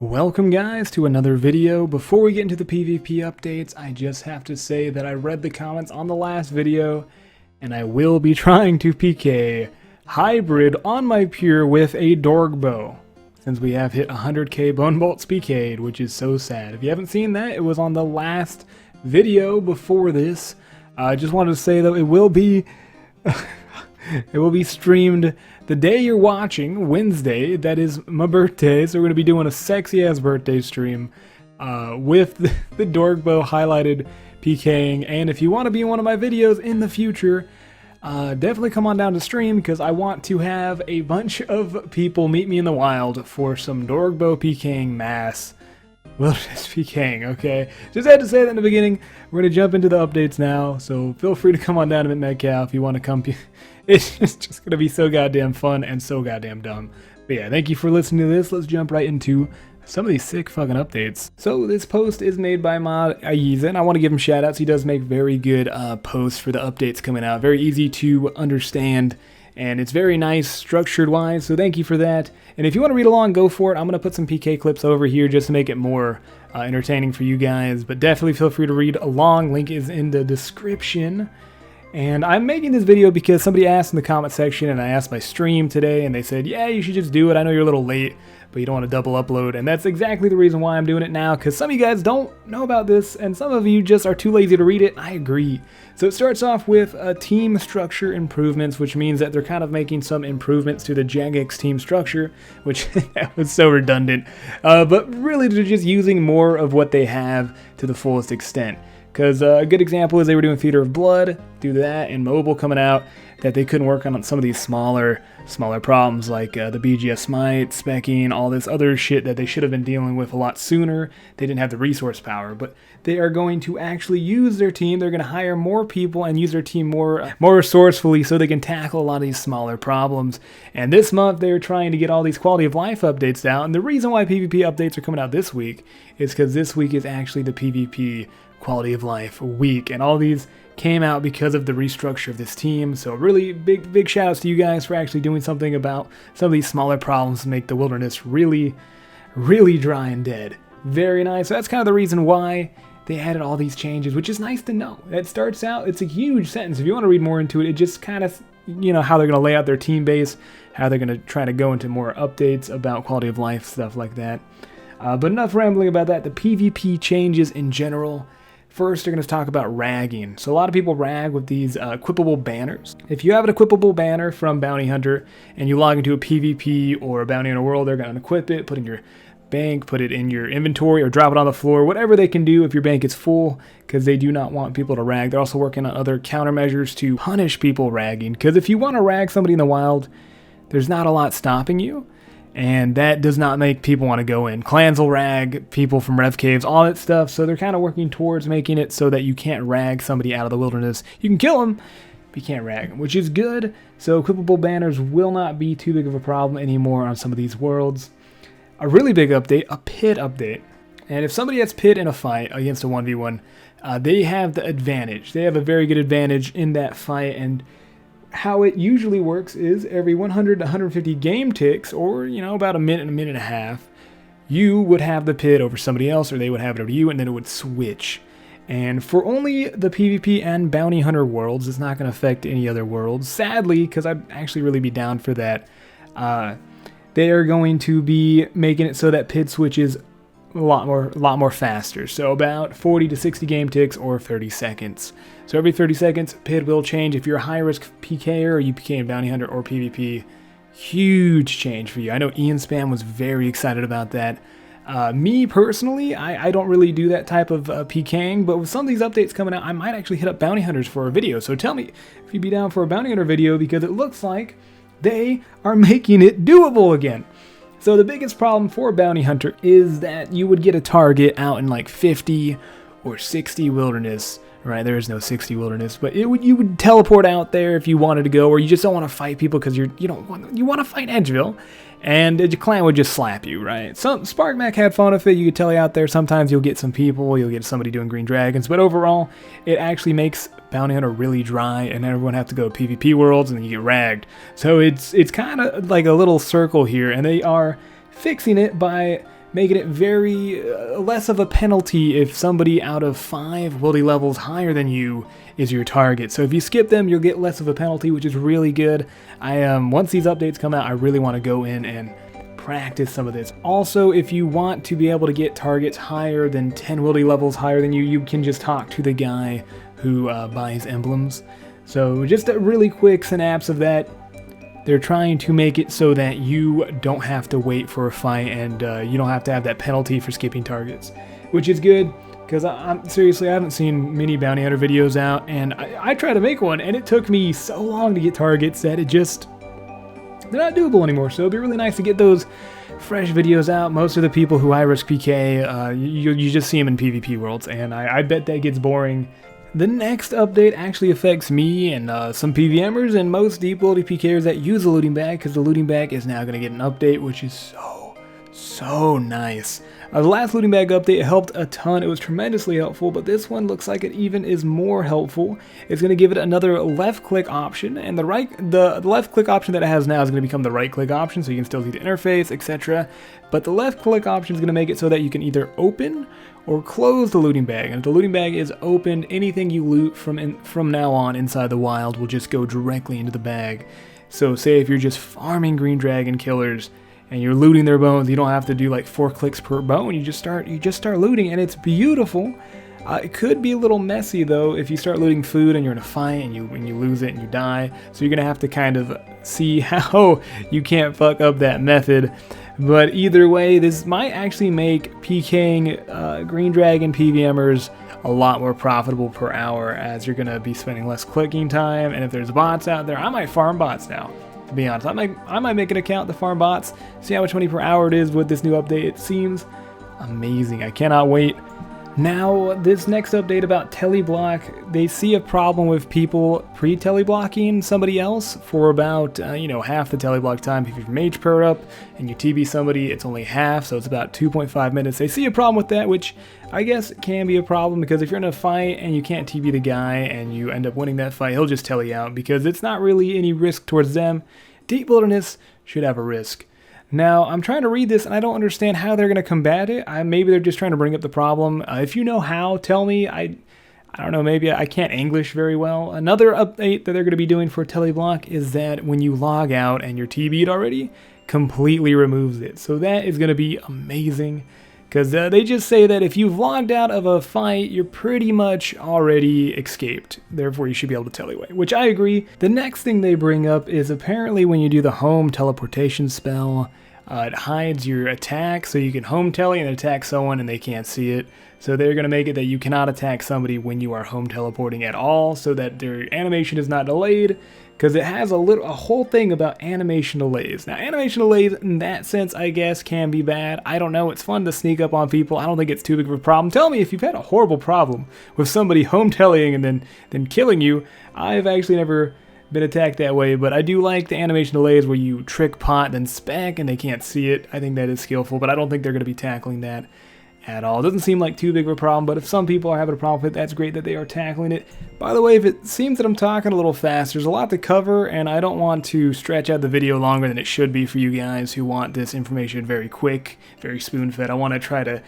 Welcome guys to another video. Before we get into the PvP updates, I just have to say that I read the comments on the last video and I will be trying to PK hybrid on my pure with a Dorg bow, since we have hit 100k bone bolts PK'd, which is so sad. If you haven't seen that, it was on the last video before this. I just wanted to say though, it will be streamed the day you're watching, Wednesday. That is my birthday, so we're going to be doing a sexy-ass birthday stream with the Dorg bow highlighted PKing. And if you want to be in one of my videos in the future, definitely come on down to stream, because I want to have a bunch of people meet me in the wild for some Dorg bow PKing mass. Wilderness PKing, okay? Just had to say that in the beginning. We're going to jump into the updates now, so feel free to come on down to MintMadCow if you want to come. It's just going to be so goddamn fun and so goddamn dumb. But yeah, thank you for listening to this. Let's jump right into some of these sick fucking updates. So this post is made by Mod Aiza, and I want to give him shout outs. He does make very good posts for the updates coming out. Very easy to understand, and it's very nice structured wise, so thank you for that. And if you want to read along, go for it. I'm going to put some PK clips over here just to make it more entertaining for you guys, but definitely feel free to read along. Link is in the description. And I'm making this video because somebody asked in the comment section, and I asked my stream today, and they said, yeah, you should just do it. I know you're a little late, but you don't want to double upload. And that's exactly the reason why I'm doing it now, because some of you guys don't know about this, and some of you just are too lazy to read it. I agree. So it starts off with team structure improvements, which means that they're kind of making some improvements to the Jagex team structure, which that was so redundant. But really, they're just using more of what they have to the fullest extent. Because a good example is they were doing Theater of Blood, do that, and mobile coming out, that they couldn't work on some of these smaller problems like the BGS Smite, specking, all this other shit that they should have been dealing with a lot sooner. They didn't have the resource power, but they are going to actually use their team. They're going to hire more people and use their team more resourcefully so they can tackle a lot of these smaller problems. And this month they're trying to get all these quality of life updates out. And the reason why PvP updates are coming out this week is because this week is actually the PvP quality of life week, and all these came out because of the restructure of this team. So really big shout outs to you guys for actually doing something about some of these smaller problems to make the wilderness really dry and dead. Very nice. So that's kind of the reason why they added all these changes, which is nice to know. It starts out, it's a huge sentence. If you want to read more into it, it just kind of, you know, how they're going to lay out their team base, how they're going to try to go into more updates about quality of life, stuff like that. But enough rambling about that. The PvP changes in general. First, they're going to talk about ragging. So a lot of people rag with these equipable banners. If you have an equipable banner from Bounty Hunter and you log into a PvP or a Bounty Hunter world, they're going to equip it, put it in your bank, put it in your inventory, or drop it on the floor, whatever they can do if your bank is full, because they do not want people to rag. They're also working on other countermeasures to punish people ragging, because if you want to rag somebody in the wild, there's not a lot stopping you. And that does not make people want to go in. Clans will rag people from rev caves, all that stuff. So they're kind of working towards making it so that you can't rag somebody out of the wilderness. You can kill them, but you can't rag them, which is good. So equipable banners will not be too big of a problem anymore on some of these worlds. A really big update, a pit update. And if somebody has pit in a fight against a 1v1, they have the advantage. They have a very good advantage in that fight, and how it usually works is every 100 to 150 game ticks, or, you know, about a minute and a half, you would have the pit over somebody else, or they would have it over you, and then it would switch. And for only the PvP and Bounty Hunter worlds, it's not going to affect any other worlds, sadly, because I'd actually really be down for that. They are going to be making it so that pit switches a lot more faster. So about 40 to 60 game ticks or 30 seconds. So every 30 seconds, pit will change. If you're a high-risk PKer or you PK in Bounty Hunter or PvP, huge change for you. I know Ian Spam was very excited about that. Me personally, I don't really do that type of PKing, but with some of these updates coming out, I might actually hit up Bounty Hunters for a video. So tell me if you'd be down for a Bounty Hunter video, because it looks like they are making it doable again. So the biggest problem for Bounty Hunter is that you would get a target out in like 50 or 60 wilderness, right? There is no 60 wilderness, but you would teleport out there if you wanted to go, or you just don't want to fight people because you want to fight Edgeville, and your clan would just slap you, right? Some SparkMac had fun with it. You could tell you out there, sometimes you'll get some people, you'll get somebody doing green dragons, but overall, it actually makes Bounty Hunter really dry, and everyone have to go to PvP worlds, and then you get ragged. So it's kind of like a little circle here, and they are fixing it by making it very less of a penalty if somebody out of 5 wildy levels higher than you is your target. So if you skip them, you'll get less of a penalty, which is really good. Once these updates come out, I really want to go in and practice some of this. Also, if you want to be able to get targets higher than 10 wildy levels higher than you, you can just talk to the guy who buys emblems. So just a really quick synapse of that. They're trying to make it so that you don't have to wait for a fight and you don't have to have that penalty for skipping targets, which is good. Because seriously, I haven't seen many bounty hunter videos out, and I tried to make one, and it took me so long to get targets that they're not doable anymore. So it'd be really nice to get those fresh videos out. Most of the people who high-risk PK, you just see them in PvP worlds, and I bet that gets boring. The next update actually affects me and some PvMers and most deep wildy PKers that use the looting bag, because the looting bag is now going to get an update, which is so nice. The last looting bag update helped a ton. It was tremendously helpful, but this one looks like it even is more helpful. It's going to give it another left click option, and the left click option that it has now is going to become the right click option, so you can still see the interface, etc. But the left click option is going to make it so that you can either open or close the looting bag. And if the looting bag is opened, anything you loot from now on inside the wild will just go directly into the bag. So say if you're just farming green dragon killers and you're looting their bones, you don't have to do like 4 clicks per bone. You just start looting, and it's beautiful. It could be a little messy though if you start looting food and you're in a fight and you lose it and you die. So you're gonna have to kind of see how you can't fuck up that method. But either way, this might actually make PKing green dragon PvMers a lot more profitable per hour, as you're gonna be spending less clicking time. And if there's bots out there, I might farm bots now. To be honest, I might make an account to farm bots, see how much money per hour it is with this new update. It seems amazing. I cannot wait. Now, this next update about Tele Block, they see a problem with people pre-Tele blocking somebody else for about, half the Tele block time. If you mage pair up and you TB somebody, it's only half, so it's about 2.5 minutes. They see a problem with that, which I guess can be a problem, because if you're in a fight and you can't TB the guy and you end up winning that fight, he'll just tele you out, because it's not really any risk towards them. Deep wilderness should have a risk. Now, I'm trying to read this, and I don't understand how they're going to combat it. Maybe they're just trying to bring up the problem. If you know how, tell me. I don't know, maybe I can't English very well. Another update that they're going to be doing for Tele Block is that when you log out and you're TB'd already, completely removes it. So that is going to be amazing, because they just say that if you've logged out of a fight, you're pretty much already escaped. Therefore, you should be able to tele away, which I agree. The next thing they bring up is apparently when you do the home teleportation spell, it hides your attack, so you can home tele and attack someone and they can't see it. So they're going to make it that you cannot attack somebody when you are home teleporting at all, so that their animation is not delayed, because it has a whole thing about animation delays. Now, animation delays in that sense, I guess, can be bad. I don't know. It's fun to sneak up on people. I don't think it's too big of a problem. Tell me if you've had a horrible problem with somebody home teleing and then killing you. I've actually never been attacked that way, but I do like the animation delays where you trick pot then spec and they can't see it. I think that is skillful, but I don't think they're going to be tackling that at all. It doesn't seem like too big of a problem, but if some people are having a problem with it, that's great that they are tackling it. By the way, if it seems that I'm talking a little fast, there's a lot to cover, and I don't want to stretch out the video longer than it should be for you guys who want this information very quick, very spoon-fed. I want to try to,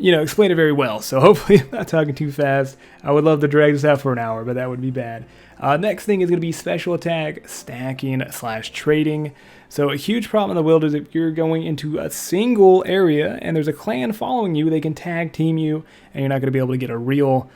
explain it very well, so hopefully I'm not talking too fast. I would love to drag this out for an hour, but that would be bad. Next thing is going to be special attack, stacking / trading. So a huge problem in the wild is if you're going into a single area and there's a clan following you, they can tag team you, and you're not going to be able to get a real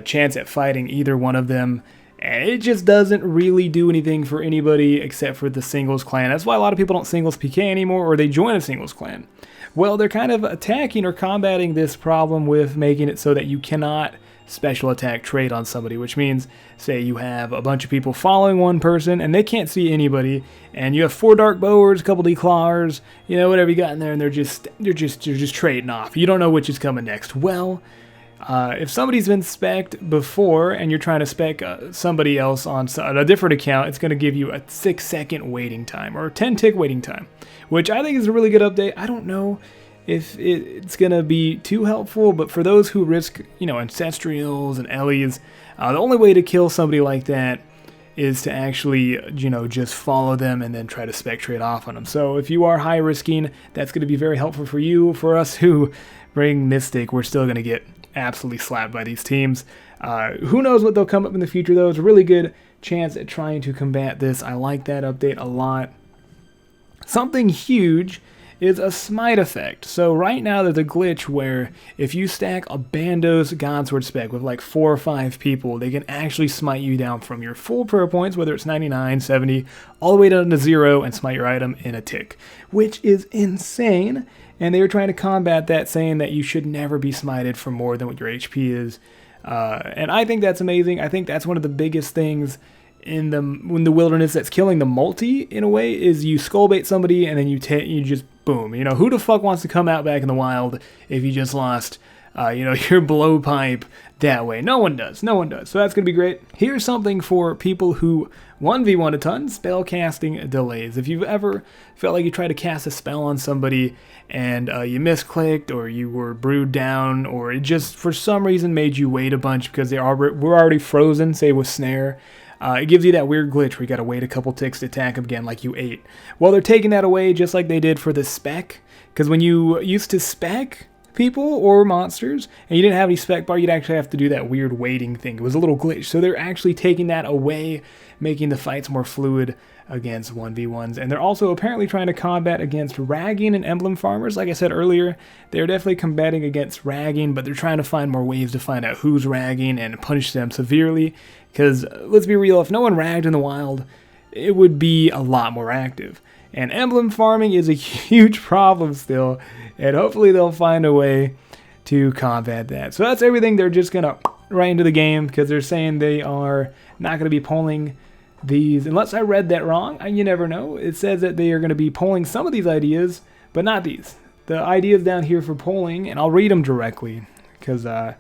chance at fighting either one of them. And it just doesn't really do anything for anybody except for the singles clan. That's why a lot of people don't singles PK anymore, or they join a singles clan. Well, they're kind of attacking or combating this problem with making it so that you cannot special attack trade on somebody, which means, say you have a bunch of people following one person and they can't see anybody, and you have 4 dark bowers, a couple declawers, whatever you got in there, and they're just trading off. You don't know which is coming next. Well, if somebody's been spec'd before and you're trying to spec somebody else on a different account, it's going to give you a 6-second waiting time, or a 10-tick waiting time, which I think is a really good update. I don't know if it's going to be too helpful, but for those who risk, ancestrals and Ellies, the only way to kill somebody like that is to actually, you know, just follow them and then try to spectrate off on them. So if you are high risking, that's going to be very helpful for you. For us who bring Mystic, we're still going to get absolutely slapped by these teams. Who knows what they'll come up in the future, though. It's a really good chance at trying to combat this. I like that update a lot. Something huge is a Smite Effect. So right now there's a glitch where if you stack a Bandos Godsword spec with like 4 or 5 people, they can actually smite you down from your full prayer points, whether it's 99, 70, all the way down to 0, and smite your item in a tick, which is insane. And they were trying to combat that, saying that you should never be smited for more than what your HP is. And I think that's amazing. I think that's one of the biggest things in the wilderness that's killing the multi in a way, is you skullbait somebody and then you just boom. You know, who the fuck wants to come out back in the wild if you just lost you know, your blowpipe that way? No one does. No one does. So that's going to be great. Here's something for people who 1v1 a ton: spell casting delays. If you've ever felt like you tried to cast a spell on somebody and you misclicked, or you were brewed down, or it just for some reason made you wait a bunch because we're already frozen, say with snare, it gives you that weird glitch where you got to wait a couple ticks to attack again like you ate. Well, they're taking that away just like they did for the spec, because when you used to spec people or monsters and you didn't have any spec bar, you'd actually have to do that weird waiting thing. It was a little glitch. So they're actually taking that away, making the fights more fluid against 1v1s. And they're also apparently trying to combat against ragging and emblem farmers. Like I said earlier, they're definitely combating against ragging, but they're trying to find more ways to find out who's ragging and punish them severely. Because let's be real, if no one ragged in the wild, it would be a lot more active. And emblem farming is a huge problem still, and hopefully they'll find a way to combat that. So that's everything. They're just going to right into the game, because they're saying they are not going to be polling these, unless I read that wrong. You never know. It says that they are going to be polling some of these ideas, but not these. The ideas down here for polling, and I'll read them directly, because I'm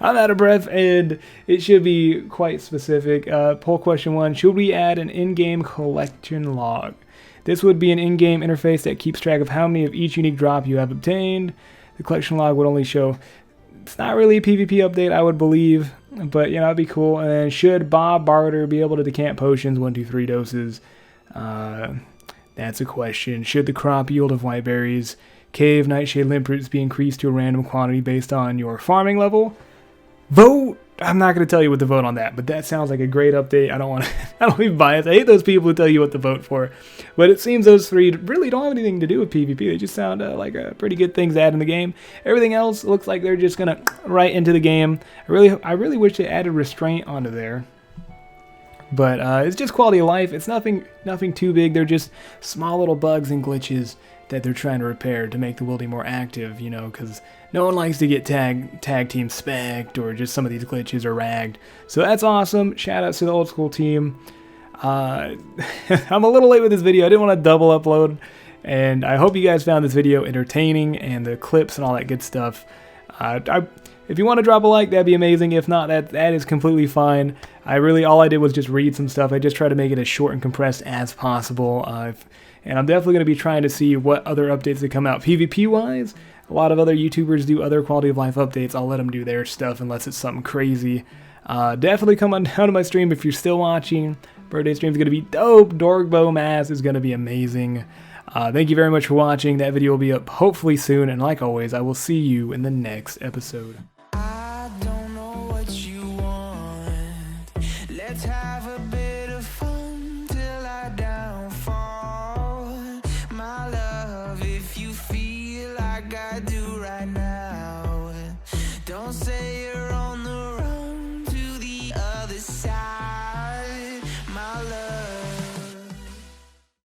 out of breath, and it should be quite specific. Poll question 1, should we add an in-game collection log? This would be an in-game interface that keeps track of how many of each unique drop you have obtained. The collection log would only show... It's not really a PvP update, I would believe, but you know, it'd be cool. And then, should Bob Barter be able to decant potions 1, 2, 3 doses? That's a question. Should the crop yield of white berries, cave, nightshade, limp roots be increased to a random quantity based on your farming level? Vote! I'm not going to tell you what to vote on that, but that sounds like a great update. I don't want to I don't be biased. I hate those people who tell you what to vote for. But it seems those three really don't have anything to do with PvP. They just sound like pretty good things to add in the game. Everything else looks like they're just going to right into the game. I really wish they added restraint onto there. But it's just quality of life. It's nothing too big. They're just small little bugs and glitches that they're trying to repair to make the wildie more active, you know, because no one likes to get tag team spec'd, or just some of these glitches are ragged. So that's awesome. Shout outs to the old school team. I'm a little late with this video. I didn't want to double upload, and I hope you guys found this video entertaining and the clips and all that good stuff. If you want to drop a like, that'd be amazing. If not, that is completely fine. All I did was just read some stuff. I just try to make it as short and compressed as possible. And I'm definitely going to be trying to see what other updates that come out PvP-wise. A lot of other YouTubers do other quality of life updates. I'll let them do their stuff unless it's something crazy. Definitely come on down to my stream if you're still watching. Birthday stream is going to be dope. Dorkbo Mass is going to be amazing. Thank you very much for watching. That video will be up hopefully soon. And like always, I will see you in the next episode. I don't know what you want. Let's have a bit of fun till I downfall. My love, if you feel like I do.